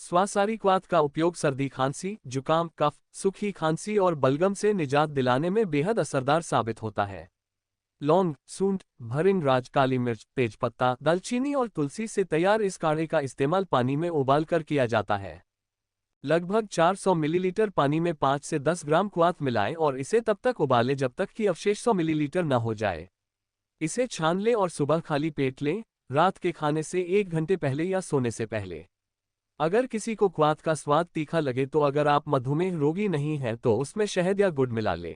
स्वासारी क्वाथ का उपयोग सर्दी खांसी, जुकाम, कफ, सूखी खांसी और बलगम से निजात दिलाने में बेहद असरदार साबित होता है। लौंग, सूंठ, भरिंगराज, काली मिर्च, तेजपत्ता, दालचीनी और तुलसी से तैयार इस काढ़े का इस्तेमाल पानी में उबालकर किया जाता है। लगभग 400 मिलीलीटर पानी में 5 से 10 ग्राम क्वाथ मिलाएं और इसे तब तक उबालें जब तक कि अवशेष 100 मिलीलीटर न हो जाए। इसे छान लें और सुबह खाली पेट लें, रात के खाने से 1 घंटे पहले या सोने से पहले। अगर किसी को क्वाथ का स्वाद तीखा लगे तो अगर आप मधुमेह रोगी नहीं हैं तो उसमें शहद या गुड़ मिला लें।